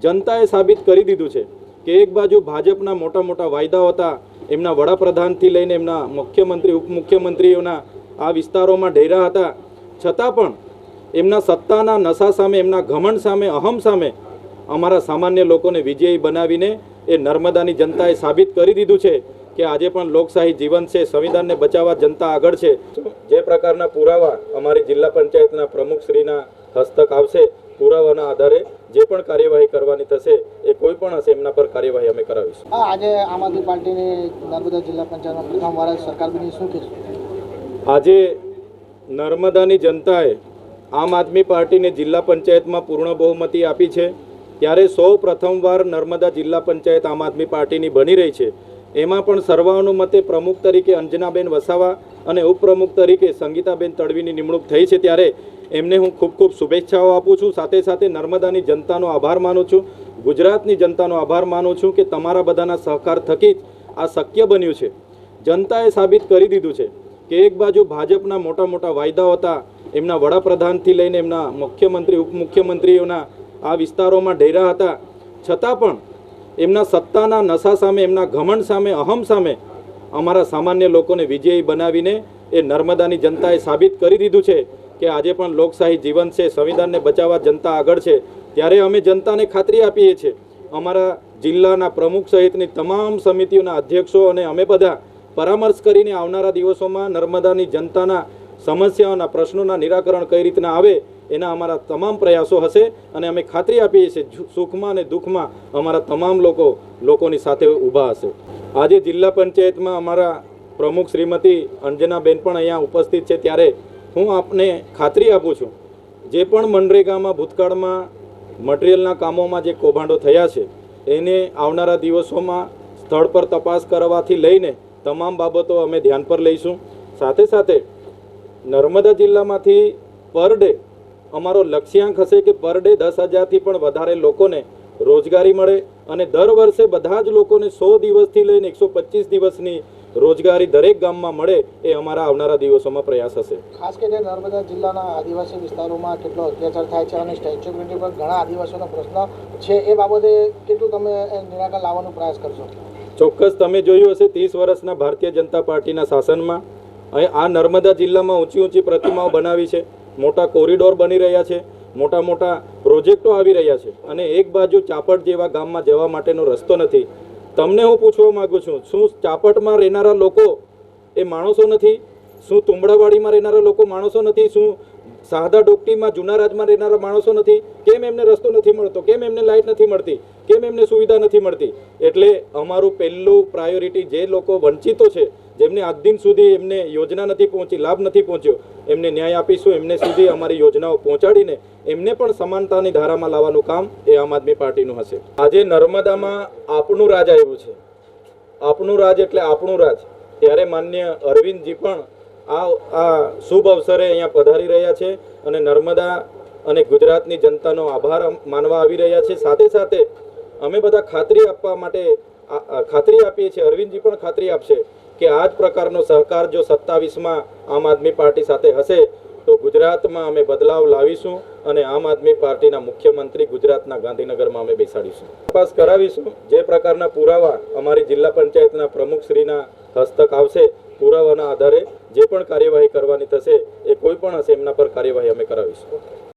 જનતાએ સાબિત કરી દીધું છે કે એક બાજુ ભાજપના મોટા મોટા વાયદાઓ હતા, એમના વડાપ્રધાનથી લઈને એમના મુખ્યમંત્રી ઉપમુખ્યમંત્રીઓના આ વિસ્તારોમાં ડેરા હતા, છતાં પણ એમના સત્તાના નશા સામે, એમના ઘમંડ સામે, અહમ સામે અમારા સામાન્ય લોકોને વિજયી બનાવીને એ નર્મદાની જનતાએ સાબિત કરી દીધું છે કે આજે પણ લોકશાહી જીવન છે, સંવિધાનને બચાવવા જનતા આગળ છે। જે પ્રકારના પુરાવા અમારી જિલ્લા પંચાયતના પ્રમુખશ્રીના હસ્તક આવશે, પુરાવાના આધારે જે પણ કાર્યવાહી કરવાની થશે એ કોઈ પણ હશે એમના પર કાર્યવાહી અમે કરાવીશું। આજે આમ આદમી પાર્ટીની નર્મદા જિલ્લા પંચાયતમાં પ્રથમવાર સરકાર બની, શું કહેશો? આજે નર્મદાની જનતાએ આમ આદમી પાર્ટીને જિલ્લા પંચાયતમાં પૂર્ણ બહુમતી આપી છે, ત્યારે સૌ પ્રથમવાર નર્મદા જિલ્લા પંચાયત આમ આદમી પાર્ટીની બની રહી છે। એમાં પણ સર્વાનુમતે પ્રમુખ તરીકે અંજનાબેન વસાવા અને ઉપપ્રમુખ તરીકે સંગીતાબેન તડવીની નિમણૂક થઈ છે, ત્યારે એમને હું ખૂબ ખૂબ શુભેચ્છાઓ આપું છું। સાથે સાથે નર્મદાની જનતાનો આભાર માનું છું, ગુજરાતની જનતાનો આભાર માનું છું કે તમારા બધાના સહકાર થકી જ આ શક્ય બન્યું છે। જનતાએ સાબિત કરી દીધું છે કે એક બાજુ ભાજપના મોટા મોટા વાયદાઓ હતા, એમના વડાપ્રધાનથી લઈને એમના મુખ્યમંત્રી ઉપમુખ્યમંત્રીઓના આ વિસ્તારોમાં ડેરા હતા, છતાં પણ એમના સત્તાના નશા સામે, એમના ઘમંડ સામે, અહમ સામે અમારા સામાન્ય લોકોને વિજયી બનાવીને એ નર્મદાની જનતાએ સાબિત કરી દીધું છે કે આજે પણ લોકશાહી જીવન છે, સંવિધાનને બચાવવા જનતા આગળ છે। ત્યારે અમે જનતાને ખાતરી આપીએ છીએ, અમારા જિલ્લાના પ્રમુખ સહિતની તમામ સમિતિઓના અધ્યક્ષો અને અમે બધા પરામર્શ કરીને આવનારા દિવસોમાં નર્મદાની જનતાના સમસ્યાઓના પ્રશ્નોના નિરાકરણ કઈ રીતના આવે એના અમારા તમામ પ્રયાસો હશે અને અમે ખાતરી આપીએ છીએ સુખમાં અને દુઃખમાં અમારા તમામ લોકોની સાથે ઊભા હશે। આજે જિલ્લા પંચાયતમાં અમારા પ્રમુખ શ્રીમતી અંજનાબેન પણ અહીંયા ઉપસ્થિત છે, ત્યારે હું આપને ખાતરી આપું છું જે પણ મનરેગામાં ભૂતકાળમાં મટીરિયલના કામોમાં જે કૌભાંડો થયા છે એને આવનારા દિવસોમાં સ્થળ પર તપાસ કરવાથી લઈને તમામ બાબતો અમે ધ્યાન પર લઈશું। સાથે સાથે નર્મદા જિલ્લામાંથી પર ડે અમારો લક્ષ્યાંક હશે કે પર ડે 10,000થી પણ વધારે લોકોને રોજગારી મળે અને દર વર્ષે બધા જ લોકોને 100 દિવસથી લઈને 125 દિવસની રોજગારી દરેક ગામમાં મળે એ અમારા આવનારા દિવસોમાં પ્રયાસ હશે। ખાસ કરીને નર્મદા જિલ્લાના આદિવાસી વિસ્તારોમાં કેટલો અત્યાચાર થાય છે અને સ્ટેચ્યુ ઓફ યુનિટી પર ઘણા આદિવાસીઓનો પ્રશ્ન છે, એ બાબતે કેટલું તમે નિરાકરણ લાવવાનો પ્રયાસ કરશો? ચોક્કસ તમે જોયું હશે 30 વર્ષના ભારતીય જનતા પાર્ટીના શાસનમાં આ નર્મદા જિલ્લામાં ઊંચી ઊંચી પ્રતિમાઓ બનાવી છે, મોટા કોરિડોર બની રહ્યા છે, મોટા મોટા પ્રોજેક્ટો આવી રહ્યા છે અને એક બાજુ ચાપટ જેવા ગામમાં જવા માટેનો રસ્તો નથી। તમને હું પૂછવા માંગુ છું, શું ચાપટમાં રહેનારા લોકો એ માણસો નથી? શું તુંબડાવાડીમાં રહેનારા લોકો માણસો નથી? શું સાદા ડોકટીમાં જૂના રાજમાં રહેનારા માણસો નથી? કેમ એમને રસ્તો નથી મળતો? કેમ એમને લાઇટ નથી મળતી? કેમ એમને સુવિધા નથી મળતી? એટલે અમારું પહેલું પ્રાયોરિટી જે લોકો વંચિતો છે, જેમને આજ દિન સુધી એમને યોજના નથી પહોંચી, લાભ નથી પહોંચ્યો, એમને ન્યાય આપીશું। એમને સુધી અમારી યોજનાઓ પહોંચાડીને એમને પણ સમાનતાની ધારામાં લાવવાનું કામ એ આમ આદમી પાર્ટીનું હશે। આજે નર્મદામાં આપણું રાજ આવ્યું છે, આપણું રાજ એટલે આપણું રાજ, ત્યારે માન્ય અરવિંદજી પણ આ શુભ અવસરે અહીંયા પધારી રહ્યા છે અને નર્મદા અને ગુજરાતની જનતાનો આભાર માનવા આવી રહ્યા છે। સાથે સાથે અમે બધા ખાતરી આપવા માટે ખાતરી આપીએ છીએ, અરવિંદજી પણ ખાતરી આપશે કે આ જ પ્રકારનો સહકાર જો 27માં આમ આદમી પાર્ટી સાથે હશે તો ગુજરાતમાં અમે બદલાવ લાવીશું અને આમ આદમી પાર્ટીના મુખ્યમંત્રી ગુજરાતના ગાંધીનગરમાં અમે બેસાડીશું, તપાસ કરાવીશું। જે પ્રકારના પુરાવા અમારી જિલ્લા પંચાયતના પ્રમુખશ્રીના હસ્તક આવશે, પુરાવાના આધારે જે પણ કાર્યવાહી કરવાની થશે એ કોઈ પણ હશે એમના પર કાર્યવાહી અમે કરાવીશું।